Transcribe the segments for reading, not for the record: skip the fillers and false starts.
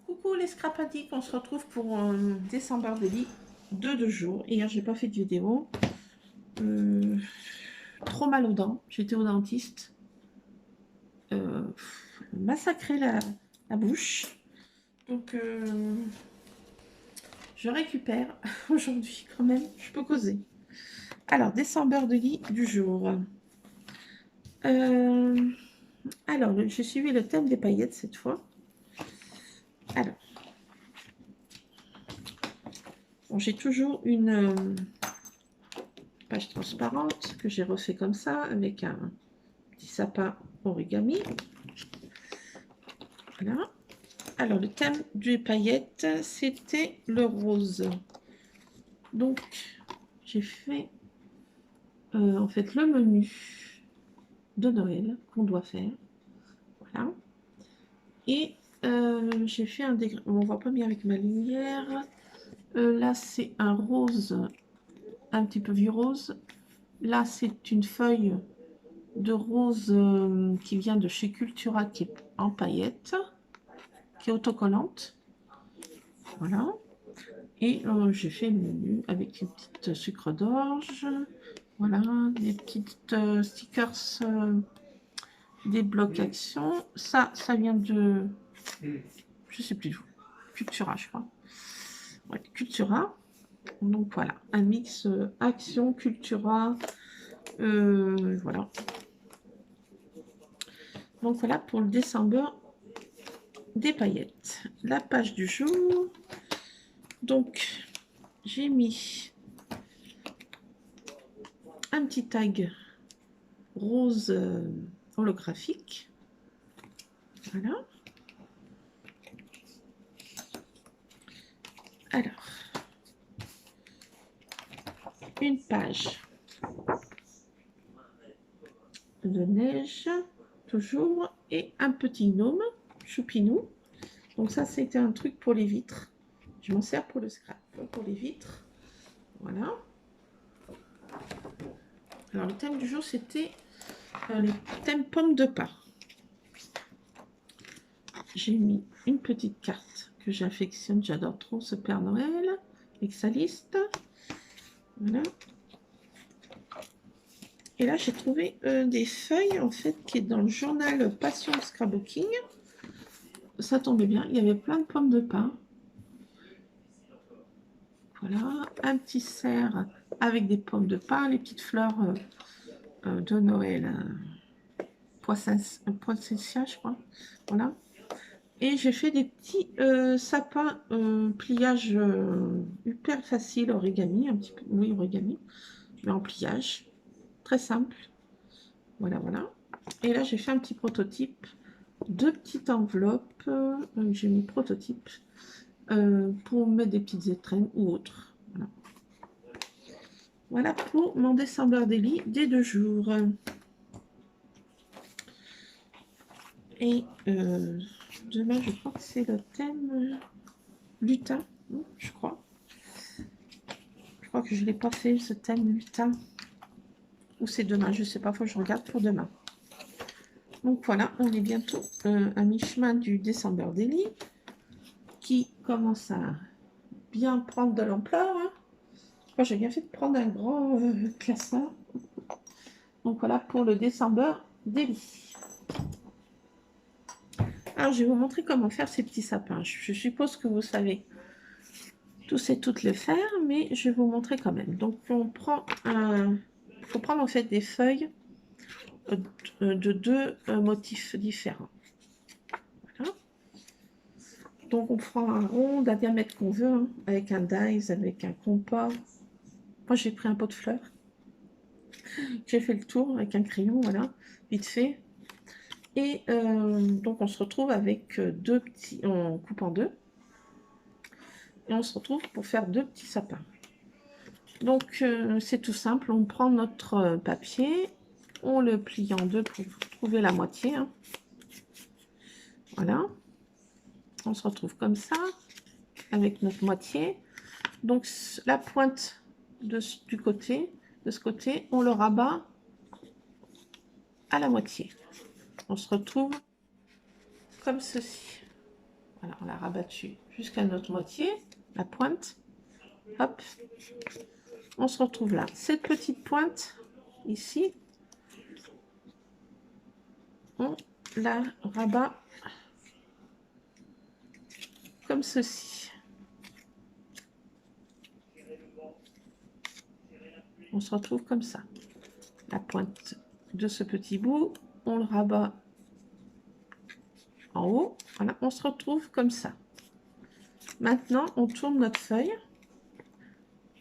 Coucou les scrapadiques, on se retrouve pour un December Daily de 2 jours. Hier, j'ai pas fait de vidéo. Trop mal aux dents. J'étais au dentiste. Massacré la bouche. Donc, je récupère aujourd'hui quand même. Je peux causer. Alors, December Daily du jour. Alors, j'ai suivi le thème des paillettes cette fois. Alors, bon, j'ai toujours une page transparente que j'ai refait comme ça avec un petit sapin origami. Voilà. Alors, le thème des paillettes, c'était le rose. Donc, j'ai fait en fait le menu de Noël qu'on doit faire. Voilà. Et j'ai fait un dégradé. On voit pas bien avec ma lumière. Là, c'est un rose, un petit peu vieux rose. Là, c'est une feuille de rose qui vient de chez Cultura, qui est en paillettes, qui est autocollante. Voilà. Et j'ai fait le menu avec une petite sucre d'orge. Voilà, des petites stickers, des blocs action. Ça vient de, je sais plus d'où, Cultura, je crois. Ouais, Cultura. Donc voilà, un mix action, Cultura. Voilà. Donc voilà pour le December des paillettes. La page du jour. Donc, j'ai mis un petit tag rose holographique. Voilà. Alors, une page de neige, toujours, et un petit gnome, choupinou. Donc ça, c'était un truc pour les vitres. Je m'en sers pour le scrap, pour les vitres. Voilà. Alors, le thème du jour, c'était le thème pomme de pin. J'ai mis une petite carte que j'affectionne, j'adore trop ce Père Noël, avec sa liste. Voilà. Et là, j'ai trouvé des feuilles, en fait, qui est dans le journal Passion Scrapbooking. Ça tombait bien, il y avait plein de pommes de pin. Voilà, un petit cerf avec des pommes de pin, les petites fleurs de Noël, poinsettia, je crois. Voilà. Et j'ai fait des petits sapins pliage hyper facile, origami, un petit peu, oui, origami, mais en pliage, très simple. Voilà, voilà. Et là, j'ai fait un petit prototype, 2 petites enveloppes, j'ai mis prototype pour mettre des petites étrennes ou autres. Voilà. Voilà pour mon December Daily des 2 jours. Et demain, je crois que c'est le thème lutin, je crois. Je crois que je ne l'ai pas fait, ce thème lutin. Ou c'est demain, je ne sais pas, il faut que je regarde pour demain. Donc voilà, on est bientôt à mi-chemin du December Daily, qui commence à bien prendre de l'ampleur. Hein. Je crois que j'ai bien fait de prendre un grand classeur. Donc voilà pour le December Daily. Alors je vais vous montrer comment faire ces petits sapins. Je suppose que vous savez tous et toutes les faire, mais je vais vous montrer quand même. Donc on prend un... Il faut prendre en fait des feuilles de 2 motifs différents. Voilà. Donc on prend un rond d'un diamètre qu'on veut, hein, avec un dies, avec un compas. Moi j'ai pris un pot de fleurs. J'ai fait le tour avec un crayon, voilà, vite fait. Et donc on se retrouve avec deux petits, on coupe en deux. Et on se retrouve pour faire deux petits sapins. Donc c'est tout simple, on prend notre papier, on le plie en deux pour trouver la moitié. Hein. Voilà. On se retrouve comme ça, avec notre moitié. Donc la pointe de ce côté, on le rabat à la moitié. On se retrouve comme ceci. Voilà, on l'a rabattu jusqu'à notre moitié, la pointe. Hop. On se retrouve là. Cette petite pointe, ici, on la rabat comme ceci. On se retrouve comme ça. La pointe de ce petit bout, on le rabat en haut. Voilà, on se retrouve comme ça. Maintenant, on tourne notre feuille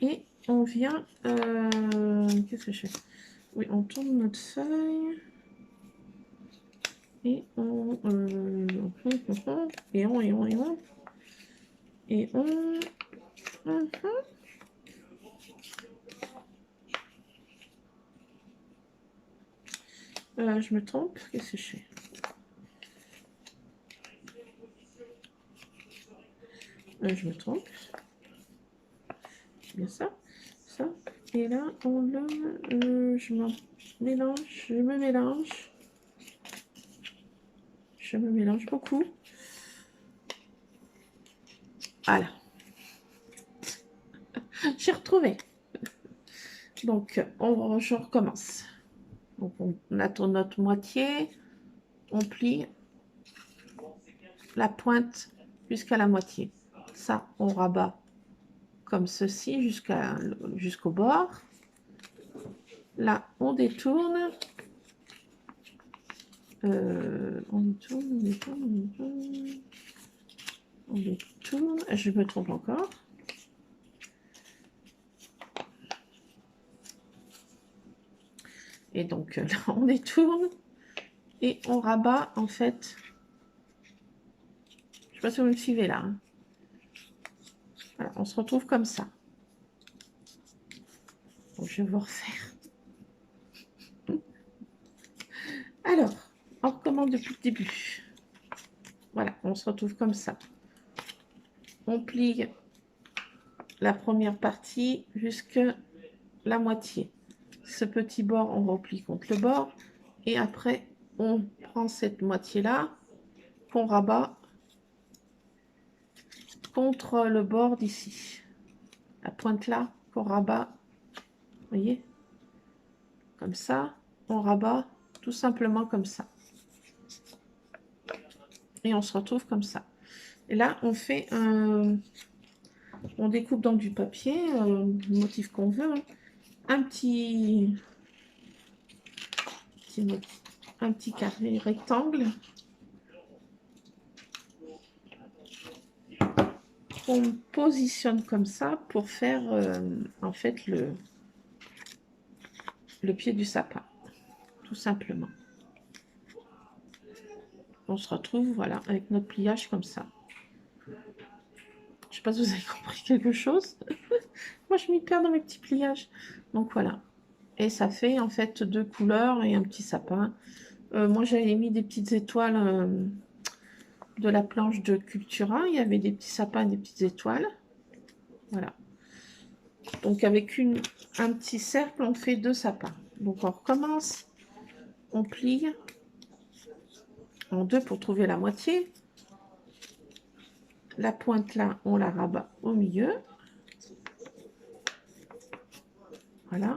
et on vient... qu'est-ce que je fais? Oui, on tourne notre feuille et on... je me trompe, qu'est-ce que je fais? Je me trompe. Bien ça. Ça. Et là, on le... je me mélange. Je me mélange beaucoup. Voilà. J'ai retrouvé. Donc, je recommence. Donc, on attend notre moitié. On plie la pointe jusqu'à la moitié. Ça, on rabat comme ceci jusqu'au bord. Là, on détourne. On détourne. Je me trompe encore. Et donc, là, on détourne. Et on rabat, en fait... Je ne sais pas si vous me suivez là. Hein. Voilà, on se retrouve comme ça. Donc, je vais vous refaire. Alors, on recommence depuis le début. Voilà, on se retrouve comme ça. On plie la première partie jusqu'à la moitié. Ce petit bord, on replie contre le bord. Et après, on prend cette moitié-là qu'on rabat contre le bord d'ici. La pointe là qu'on rabat, vous voyez, comme ça. On rabat tout simplement comme ça. Et on se retrouve comme ça. Et là, on fait un... On découpe dans du papier, le motif qu'on veut. Hein. Un petit carré rectangle. On positionne comme ça pour faire en fait le pied du sapin. Tout simplement. On se retrouve, voilà, avec notre pliage comme ça. Je sais pas si vous avez compris quelque chose. Moi, je m'y perds dans mes petits pliages. Donc, voilà. Et ça fait, en fait, deux couleurs et un petit sapin. Moi, j'avais mis des petites étoiles de la planche de Cultura. Il y avait des petits sapins et des petites étoiles. Voilà. Donc, avec un petit cercle, on fait deux sapins. Donc, on recommence. On plie en deux pour trouver la moitié. La pointe là, on la rabat au milieu. Voilà.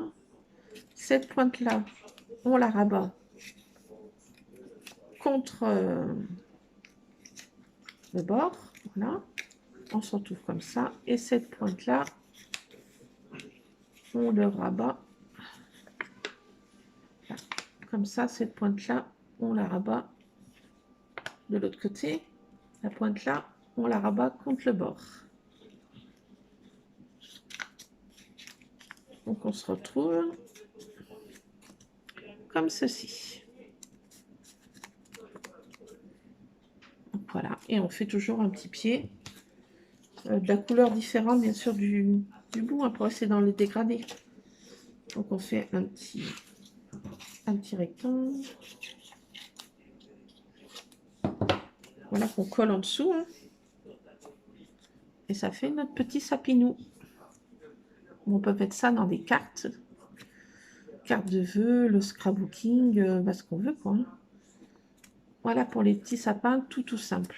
Cette pointe là, on la rabat contre le bord. Voilà. On se retrouve comme ça. Et cette pointe là, on le rabat. Là. Comme ça, cette pointe là, on la rabat de l'autre côté. La pointe là, on la rabat contre le bord. Donc on se retrouve comme ceci. Voilà, et on fait toujours un petit pied de la couleur différente, bien sûr, du bout, hein, pour rester dans les dégradés. Donc on fait un petit rectangle. Voilà, qu'on colle en dessous. Hein. Et ça fait notre petit sapinou. On peut mettre ça dans des cartes. Cartes de vœux, le scrapbooking, ce qu'on veut, quoi. Voilà pour les petits sapins, tout simple.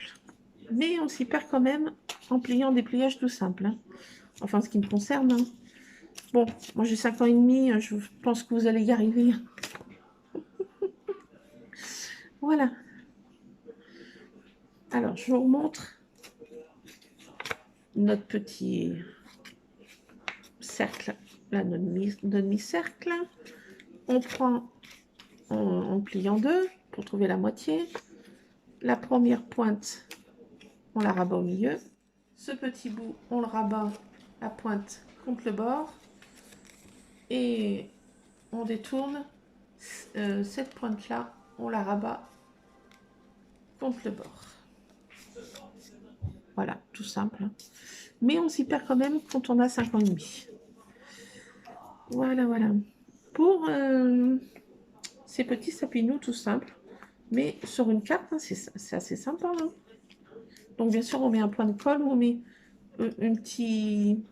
Mais on s'y perd quand même en pliant des pliages tout simples. Hein. Enfin, ce qui me concerne. Hein. Bon, moi j'ai 5 ans et demi, je pense que vous allez y arriver. Voilà. Alors, je vous montre notre petit cercle, là, notre demi-cercle. On prend, on plie en deux pour trouver la moitié. La première pointe, on la rabat au milieu. Ce petit bout, on le rabat la pointe contre le bord. Et on détourne cette pointe-là, on la rabat contre le bord. Voilà, tout simple. Hein. Mais on s'y perd quand même quand on a 5 ans et demi. Voilà, voilà. Pour ces petits sapinous tout simples, mais sur une carte, hein, c'est assez sympa. Hein. Donc bien sûr, on met un point de colle ou on met une petite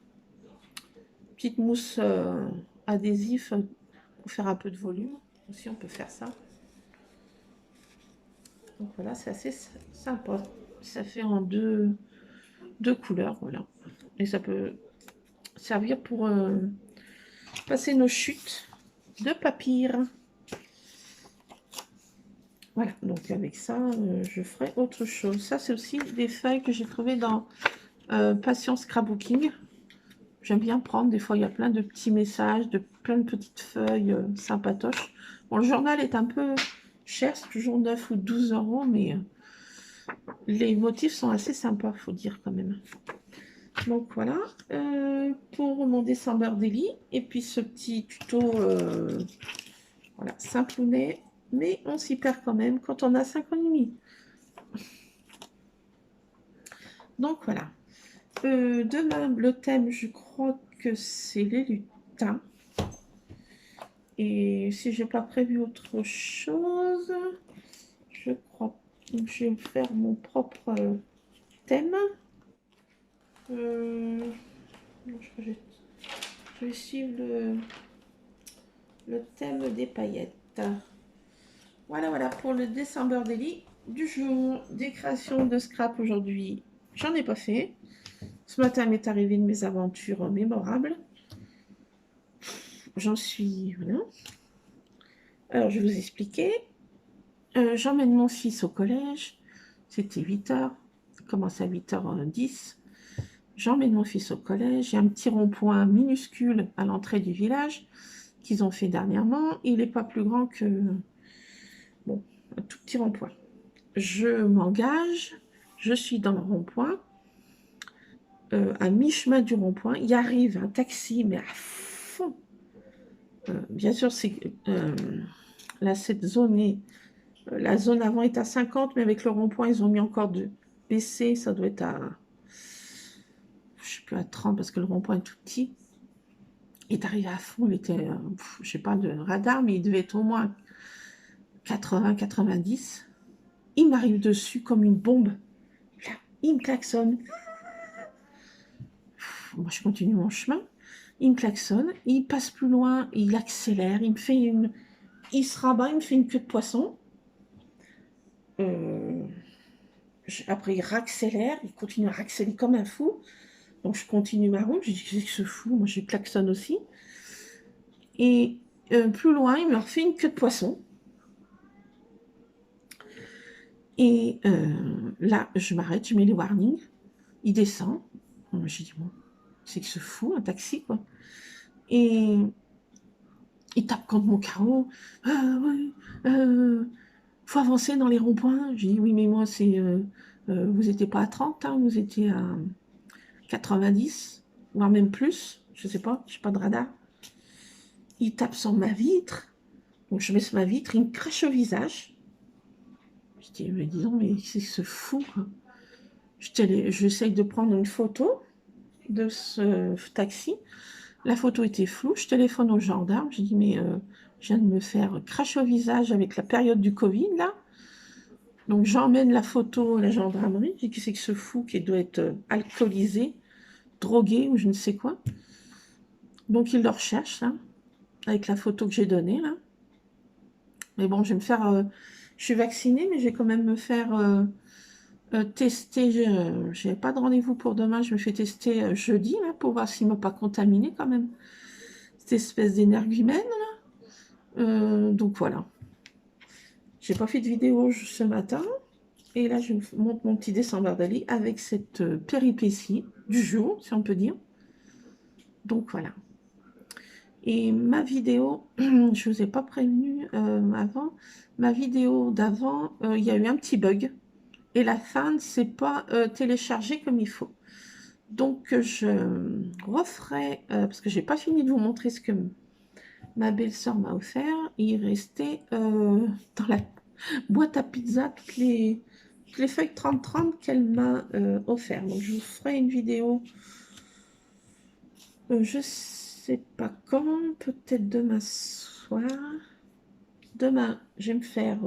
mousse adhésif pour faire un peu de volume. Aussi, on peut faire ça. Donc voilà, c'est assez sympa. Ça fait en deux couleurs, voilà. Et ça peut servir pour passer nos chutes de papier. Voilà, donc avec ça, je ferai autre chose. Ça, c'est aussi des feuilles que j'ai trouvées dans Passion Scrapbooking. J'aime bien prendre, des fois, il y a plein de petits messages, plein de petites feuilles sympatoches. Bon, le journal est un peu cher, c'est toujours 9 ou 12 euros, mais les motifs sont assez sympas, il faut dire quand même. Donc voilà, pour mon December Daily, et puis ce petit tuto, voilà, simplounet, mais on s'y perd quand même quand on a 5 ans et demi. Donc voilà. Demain, le thème, je crois que c'est les lutins. Et si j'ai pas prévu autre chose, je crois que je vais faire mon propre thème. Je vais suivre le thème des paillettes. Voilà, voilà pour le December Daily du jour. Des créations de scrap aujourd'hui, j'en ai pas fait. Ce matin m'est arrivé une mésaventure mémorable. J'en suis... Voilà. Alors, je vais vous expliquer. J'emmène mon fils au collège. C'était 8h. Ça commence à 8h10. J'emmène mon fils au collège. Il y a un petit rond-point minuscule à l'entrée du village qu'ils ont fait dernièrement. Il n'est pas plus grand que... Bon, un tout petit rond-point. Je m'engage. Je suis dans le rond-point. À mi-chemin du rond-point, il arrive un taxi, mais à fond. Bien sûr, c'est là, cette zone est... la zone avant est à 50, mais avec le rond-point, ils ont mis encore de baisser. Ça doit être à... je sais plus, à 30, parce que le rond-point est tout petit. Il est arrivé à fond. Il était, je sais pas, de radar, mais il devait être au moins 80, 90. Il m'arrive dessus comme une bombe. Là, il me klaxonne. Moi, je continue mon chemin. Il me klaxonne, il passe plus loin, il accélère, il me fait une... Il se rabat, il me fait une queue de poisson. Après, il raccélère, il continue à raccélérer comme un fou. Donc, je continue ma route. Je dis, qu'est-ce que ce fou? Moi, je klaxonne aussi. Et plus loin, il me refait une queue de poisson. Et là, je m'arrête, je mets les warnings. Il descend. J'ai dit, bon, c'est que ce fou, un taxi, quoi. Et il tape contre mon carreau. Ouais, faut avancer dans les ronds-points. J'ai dit, oui, mais moi, c'est Vous n'étiez pas à 30, hein, vous étiez à 90, voire même plus. Je sais pas, je n'ai pas de radar. Il tape sur ma vitre. Donc je mets sur ma vitre, il me crache au visage. Je dis, mais disons, mais c'est ce fou, quoi. J'essaye de prendre une photo de ce taxi. La photo était floue. Je téléphone au gendarme. Je dis, mais je viens de me faire cracher au visage avec la période du Covid, là. Donc j'emmène la photo à la gendarmerie. Je dis, que c'est que ce fou qui doit être alcoolisé, drogué ou je ne sais quoi. Donc ils le recherchent, là, avec la photo que j'ai donnée, là. Mais bon, je vais me faire... je suis vaccinée, mais je vais quand même me faire tester. Je n'ai pas de rendez-vous pour demain. Je me fais tester jeudi, là, pour voir s'il ne m'a pas contaminé quand même. Cette espèce d'énergumène, là. Donc voilà. J'ai pas fait de vidéo ce matin. Et là, je vous montre mon petit décembre d'Ali avec cette péripétie du jour, si on peut dire. Donc voilà. Et ma vidéo, je ne vous ai pas prévenu avant, ma vidéo d'avant, il y a eu un petit bug. Et la fin ne s'est pas téléchargée comme il faut. Donc je referai, parce que je n'ai pas fini de vous montrer ce que ma belle-sœur m'a offert. Il restait dans la boîte à pizza toutes les feuilles 30-30 qu'elle m'a offert. Donc je vous ferai une vidéo, je sais pas quand, peut-être demain soir. Demain, je vais me faire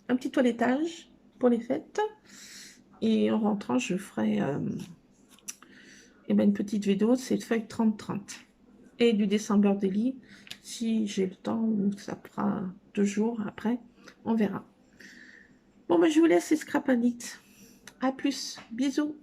un petit toilettage pour les fêtes. Et en rentrant, je ferai une petite vidéo de cette feuille 30-30. Et du December Daily, si j'ai le temps, ou ça fera 2 jours après, on verra. Bon, ben, je vous laisse, les Scrap Addicts. À plus, bisous.